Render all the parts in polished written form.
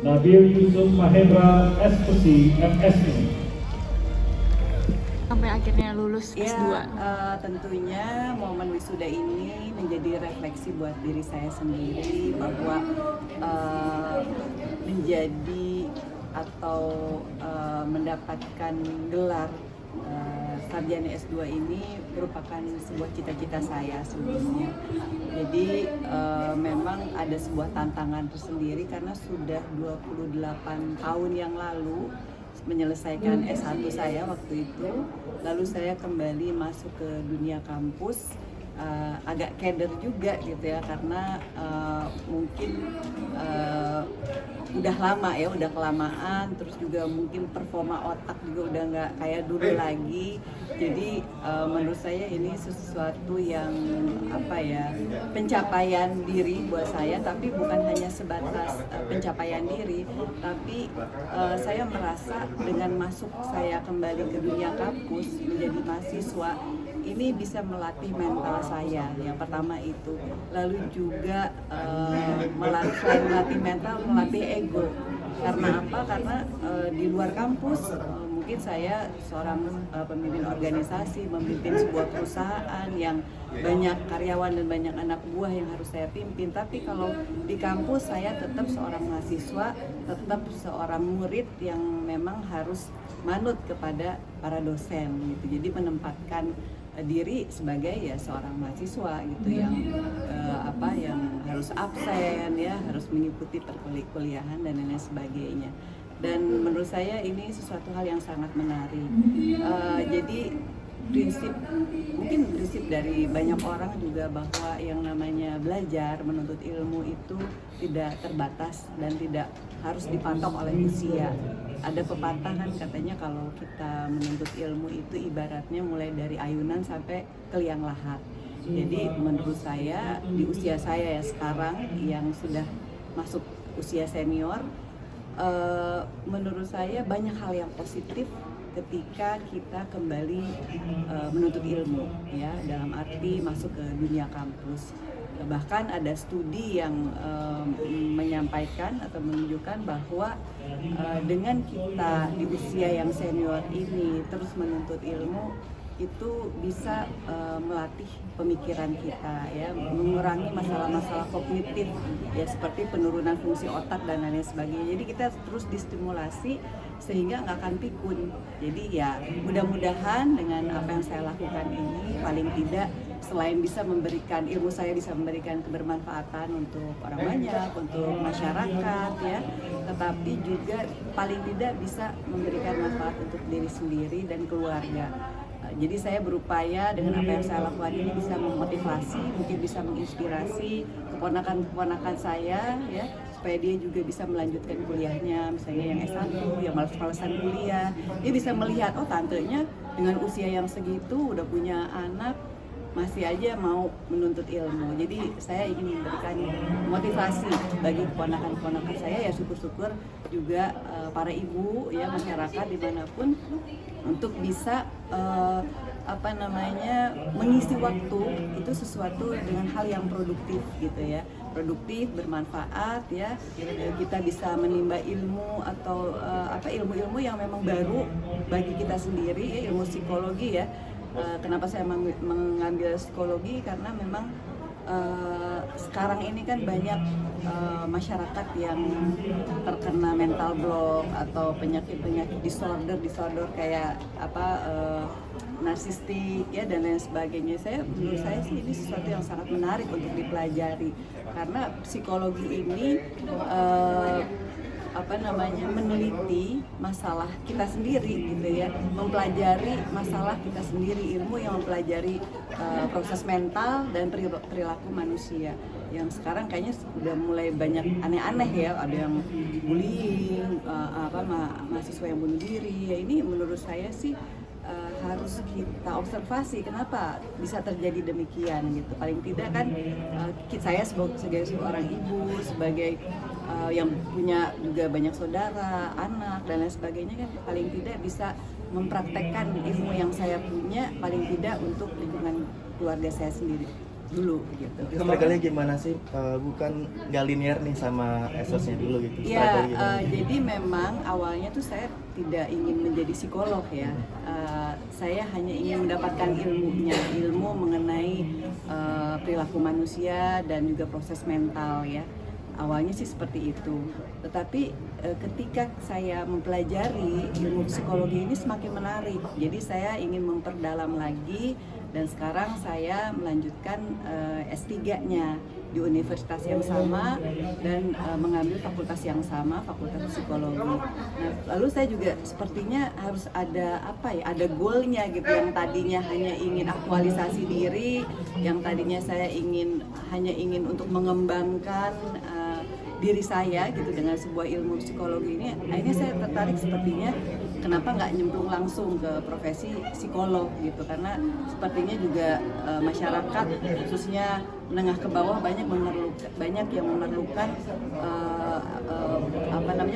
Nabil Yusuf Mahendra SPC MSI. Sampai akhirnya lulus Ya, S2. tentunya momen wisuda ini menjadi refleksi buat diri saya sendiri bahwa menjadi atau mendapatkan gelar sarjana S2 ini merupakan sebuah cita-cita saya sebelumnya. Jadi memang ada sebuah tantangan tersendiri karena sudah 28 tahun yang lalu menyelesaikan S1 saya waktu itu, lalu saya kembali masuk ke dunia kampus. Agak keder juga gitu ya, karena mungkin udah lama ya, udah kelamaan, terus juga mungkin performa otak juga udah nggak kayak dulu lagi. Jadi menurut saya ini sesuatu yang apa ya, pencapaian diri buat saya, tapi bukan hanya sebatas pencapaian diri, tapi saya merasa dengan masuk saya kembali ke dunia kampus menjadi mahasiswa ini bisa melatih mental saya, yang pertama itu. Lalu juga selain melatih mental, melatih ego. Karena apa? Karena di luar kampus mungkin saya seorang pemimpin organisasi, memimpin sebuah perusahaan yang banyak karyawan dan banyak anak buah yang harus saya pimpin. Tapi kalau di kampus saya tetap seorang mahasiswa, tetap seorang murid yang memang harus manut kepada para dosen gitu. Jadi menempatkan diri sebagai ya seorang mahasiswa gitu yang yang harus absen ya, harus mengikuti perkuliahan dan lain sebagainya. Dan menurut saya ini sesuatu hal yang sangat menarik. Jadi mungkin prinsip dari banyak orang juga bahwa yang namanya belajar, menuntut ilmu itu tidak terbatas dan tidak harus dipatok oleh usia. Ada pepatah kan katanya kalau kita menuntut ilmu itu ibaratnya mulai dari ayunan sampai ke liang lahat. Jadi menurut saya di usia saya ya sekarang yang sudah masuk usia senior, menurut saya banyak hal yang positif ketika kita kembali menuntut ilmu ya, dalam arti masuk ke dunia kampus. Bahkan ada studi yang menyampaikan atau menunjukkan bahwa dengan kita di usia yang senior ini terus menuntut ilmu itu bisa melatih pemikiran kita ya, mengurangi masalah-masalah kognitif ya, seperti penurunan fungsi otak dan lain sebagainya. Jadi kita terus distimulasi sehingga nggak akan pikun. Jadi ya mudah-mudahan dengan apa yang saya lakukan ini paling tidak selain bisa memberikan ilmu, saya bisa memberikan kebermanfaatan untuk orang banyak, untuk masyarakat ya, tetapi juga paling tidak bisa memberikan manfaat untuk diri sendiri dan keluarga. Jadi saya berupaya dengan apa yang saya lakukan ini bisa memotivasi, mungkin bisa menginspirasi keponakan-keponakan saya ya, supaya dia juga bisa melanjutkan kuliahnya, misalnya yang S1, yang malas-malasan kuliah. Dia bisa melihat, oh tantenya dengan usia yang segitu udah punya anak, masih aja mau menuntut ilmu. Jadi saya ingin memberikan motivasi bagi keponakan-keponakan saya ya, syukur-syukur juga para ibu ya, masyarakat dimanapun untuk bisa mengisi waktu itu sesuatu dengan hal yang produktif gitu ya, produktif, bermanfaat ya. Kita bisa menimba ilmu atau ilmu-ilmu yang memang baru bagi kita sendiri ya, ilmu psikologi ya. Kenapa saya mengambil psikologi? Karena memang sekarang ini kan banyak masyarakat yang terkena mental block atau penyakit-penyakit disorder kayak narsistik ya dan lain sebagainya. Menurut saya sih ini sesuatu yang sangat menarik untuk dipelajari, karena psikologi ini meneliti masalah kita sendiri gitu ya, mempelajari masalah kita sendiri, ilmu yang mempelajari proses mental dan perilaku manusia yang sekarang kayaknya udah mulai banyak aneh-aneh ya, ada yang bullying, mahasiswa yang bunuh diri ya. Ini menurut saya sih harus kita observasi kenapa bisa terjadi demikian gitu. Paling tidak kan saya sebagai seorang ibu, sebagai yang punya juga banyak saudara, anak dan lain sebagainya kan, paling tidak bisa mempraktekkan ilmu yang saya punya paling tidak untuk lingkungan keluarga saya sendiri. dulu gitu. Struggling gimana sih? Bukan nggak linear nih sama esosnya dulu gitu. Ya, jadi memang awalnya tuh saya tidak ingin menjadi psikolog ya. Saya hanya ingin mendapatkan ilmu mengenai perilaku manusia dan juga proses mental ya. Awalnya sih seperti itu. Tetapi ketika saya mempelajari ilmu psikologi ini semakin menarik. Jadi saya ingin memperdalam lagi dan sekarang saya melanjutkan S3-nya di universitas yang sama dan mengambil fakultas yang sama, fakultas psikologi. Nah, lalu saya juga sepertinya harus ada ada goalnya gitu, yang tadinya hanya ingin aktualisasi diri, yang tadinya saya hanya ingin untuk mengembangkan diri saya gitu dengan sebuah ilmu psikologi ini. Akhirnya saya tertarik sepertinya kenapa nggak nyemplung langsung ke profesi psikolog gitu, karena sepertinya juga masyarakat khususnya menengah ke bawah banyak yang memerlukan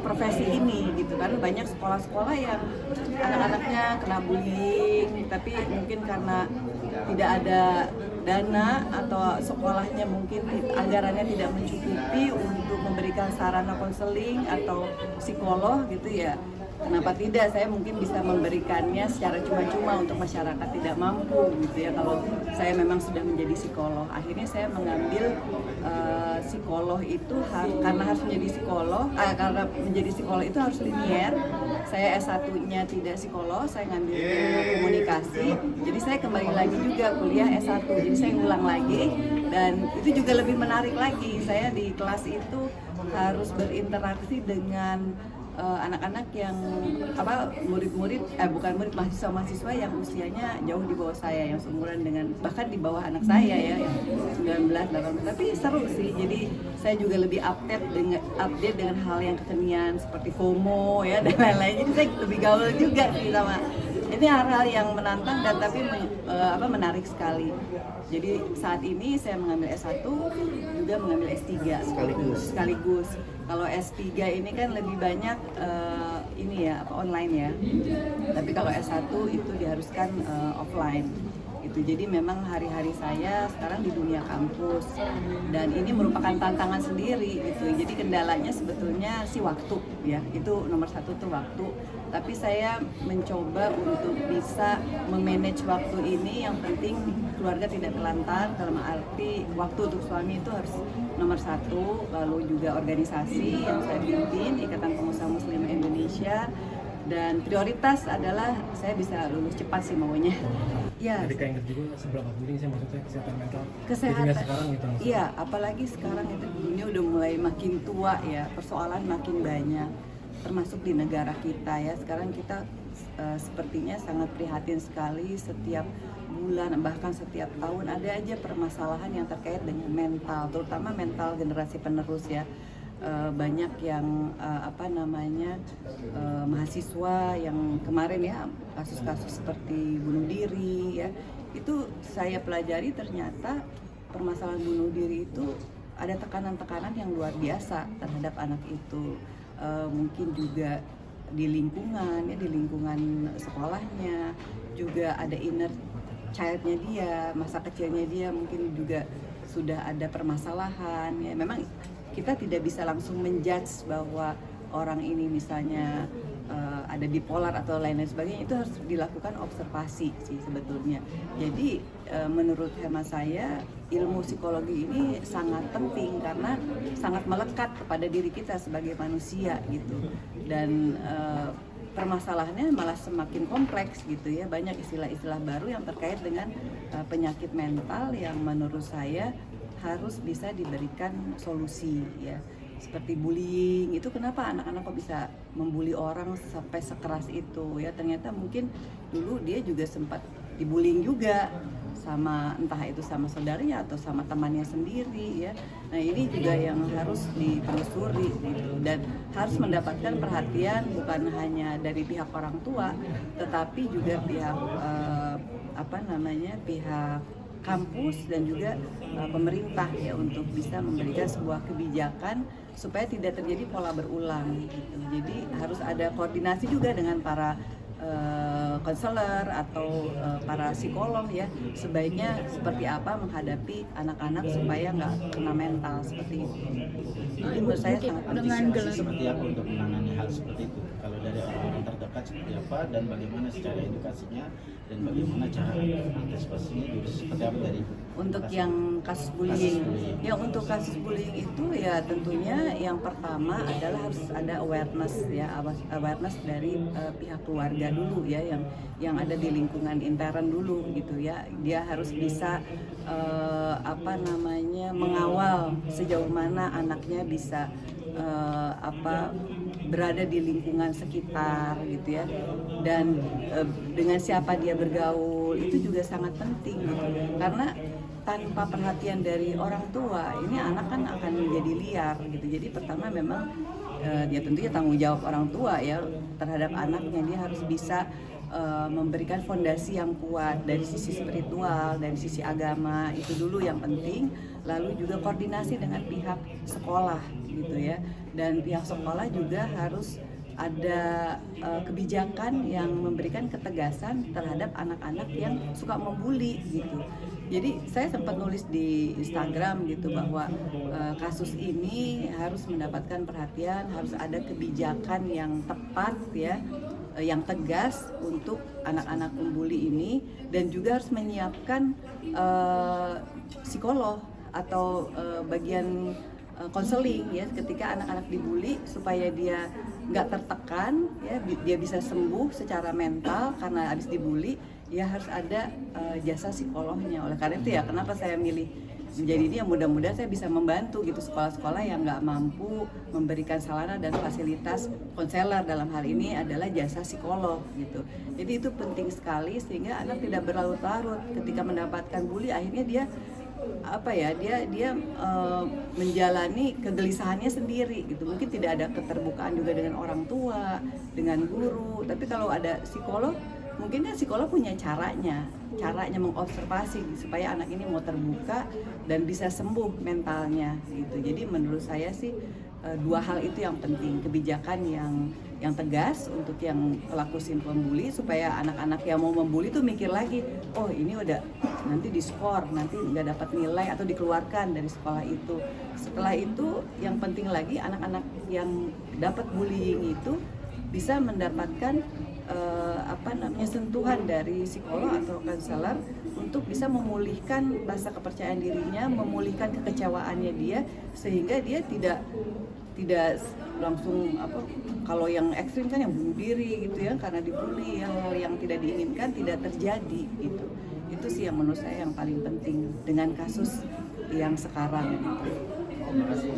profesi ini gitu kan. Banyak sekolah-sekolah yang anak-anaknya kena bullying tapi mungkin karena tidak ada dana atau sekolahnya mungkin anggarannya tidak mencukupi untuk memberikan sarana konseling atau psikolog gitu ya. Kenapa tidak, saya mungkin bisa memberikannya secara cuma-cuma untuk masyarakat tidak mampu gitu ya, kalau saya memang sudah menjadi psikolog. Akhirnya saya mengambil psikolog itu karena harus menjadi psikolog, karena menjadi psikolog itu harus linear. Saya S1-nya tidak psikolog, saya ngambil ilmu komunikasi. Jadi saya kembali lagi juga kuliah S1, jadi saya ngulang lagi dan itu juga lebih menarik lagi. Saya di kelas itu harus berinteraksi dengan anak-anak yang mahasiswa yang usianya jauh di bawah saya, yang seumuran dengan bahkan di bawah anak saya ya, yang 19, 18. Tapi seru sih. Jadi saya juga lebih update dengan hal yang kekinian seperti FOMO ya dan lain-lain. Jadi saya lebih gaul juga sih sama. Ini hal-hal yang menantang dan tapi menarik sekali. Jadi saat ini saya mengambil S1 juga mengambil S3 sekaligus. Kalau S3 ini kan lebih banyak online ya. Tapi kalau S1 itu diharuskan offline. Gitu. Jadi memang hari-hari saya sekarang di dunia kampus dan ini merupakan tantangan sendiri gitu. Jadi kendalanya sebetulnya sih waktu ya. Itu nomor satu tuh waktu. Tapi saya mencoba untuk bisa memanage waktu ini. Yang penting keluarga tidak terlantar, dalam arti waktu untuk suami itu harus nomor satu. Lalu juga organisasi yang saya pimpin, Ikatan Pengusaha Muslim Indonesia. Dan prioritas adalah saya bisa lulus cepat sih maunya. Ya. Jadi kayak juga seberapa penting sih maksudnya kesehatan mental. Kesehatan sekarang gitu. Iya, apalagi sekarang itu dunia udah mulai makin tua ya, persoalan makin banyak. Termasuk di negara kita ya. Sekarang kita sepertinya sangat prihatin sekali, setiap bulan bahkan setiap tahun ada aja permasalahan yang terkait dengan mental, terutama mental generasi penerus ya. Banyak yang mahasiswa yang kemarin ya kasus-kasus seperti bunuh diri ya, itu saya pelajari ternyata permasalahan bunuh diri itu ada tekanan-tekanan yang luar biasa terhadap anak itu. Mungkin juga di lingkungan sekolahnya juga ada inner childnya dia, masa kecilnya dia mungkin juga sudah ada permasalahan ya. Memang kita tidak bisa langsung menjudge bahwa orang ini misalnya ada bipolar atau lain-lain sebagainya. Itu harus dilakukan observasi sih sebetulnya. Jadi menurut hemat saya ilmu psikologi ini sangat penting karena sangat melekat kepada diri kita sebagai manusia gitu. Dan permasalahannya malah semakin kompleks gitu ya. Banyak istilah-istilah baru yang terkait dengan penyakit mental yang menurut saya harus bisa diberikan solusi ya. Seperti bullying, itu kenapa anak-anak kok bisa membuli orang sampai sekeras itu ya. Ternyata mungkin dulu dia juga sempat dibullying juga sama entah itu sama saudaranya atau sama temannya sendiri ya. Nah ini juga yang harus ditelusuri gitu, dan harus mendapatkan perhatian bukan hanya dari pihak orang tua tetapi juga pihak pihak kampus dan juga pemerintah ya, untuk bisa memberikan sebuah kebijakan supaya tidak terjadi pola berulang gitu. Jadi harus ada koordinasi juga dengan para konselor atau para psikolog ya, sebaiknya seperti apa menghadapi anak-anak supaya nggak kena mental seperti itu. Jadi menurut saya sangat penting. Antisipasi seperti apa untuk menangani hal seperti itu? Kalau dari orang-orang terdekat seperti apa dan bagaimana secara edukasinya dan bagaimana cara antisipasinya juga seperti apa dari Untuk yang kasus bullying, ya untuk kasus bullying itu ya tentunya yang pertama adalah harus ada awareness dari pihak keluarga dulu ya, yang ada di lingkungan intern dulu gitu ya. Dia harus bisa mengawal sejauh mana anaknya bisa berada di lingkungan sekitar gitu ya, dan dengan siapa dia bergaul itu juga sangat penting gitu. Karena tanpa perhatian dari orang tua ini anak kan akan menjadi liar gitu. Jadi pertama memang ya tentunya tanggung jawab orang tua ya terhadap anaknya. Dia harus bisa memberikan fondasi yang kuat dari sisi spiritual, dari sisi agama, itu dulu yang penting. Lalu juga koordinasi dengan pihak sekolah gitu ya, dan pihak sekolah juga harus ada kebijakan yang memberikan ketegasan terhadap anak-anak yang suka membuli gitu. Jadi saya sempat nulis di Instagram gitu bahwa kasus ini harus mendapatkan perhatian, harus ada kebijakan yang tepat ya, yang tegas untuk anak-anak pembuli ini, dan juga harus menyiapkan psikolog atau bagian konseling ya ketika anak-anak dibully, supaya dia nggak tertekan ya, dia bisa sembuh secara mental karena habis dibully. Ya harus ada jasa psikolognya. Oleh karena itu ya kenapa saya milih menjadi ini, yang mudah-mudahan saya bisa membantu gitu sekolah-sekolah yang nggak mampu memberikan sarana dan fasilitas konselor. Dalam hal ini adalah jasa psikolog gitu. Jadi itu penting sekali sehingga anak tidak berlarut-larut ketika mendapatkan bully. Akhirnya dia menjalani kegelisahannya sendiri gitu. Mungkin tidak ada keterbukaan juga dengan orang tua, dengan guru. Tapi kalau ada psikolog, mungkin kan psikolog punya caranya mengobservasi supaya anak ini mau terbuka dan bisa sembuh mentalnya gitu. Jadi menurut saya sih dua hal itu yang penting, kebijakan yang tegas untuk yang pelaku pembuli, supaya anak-anak yang mau membuli tuh mikir lagi, oh ini udah nanti diskor, nanti nggak dapat nilai atau dikeluarkan dari sekolah itu. Setelah itu yang penting lagi, anak-anak yang dapat bullying itu bisa mendapatkan sentuhan dari psikolog atau konselor untuk bisa memulihkan rasa kepercayaan dirinya, memulihkan kekecewaannya dia, sehingga dia tidak langsung kalau yang ekstrim kan yang bunuh diri gitu ya karena dibully, hal yang tidak diinginkan tidak terjadi gitu. Itu sih yang menurut saya yang paling penting dengan kasus yang sekarang gitu. Terima kasih.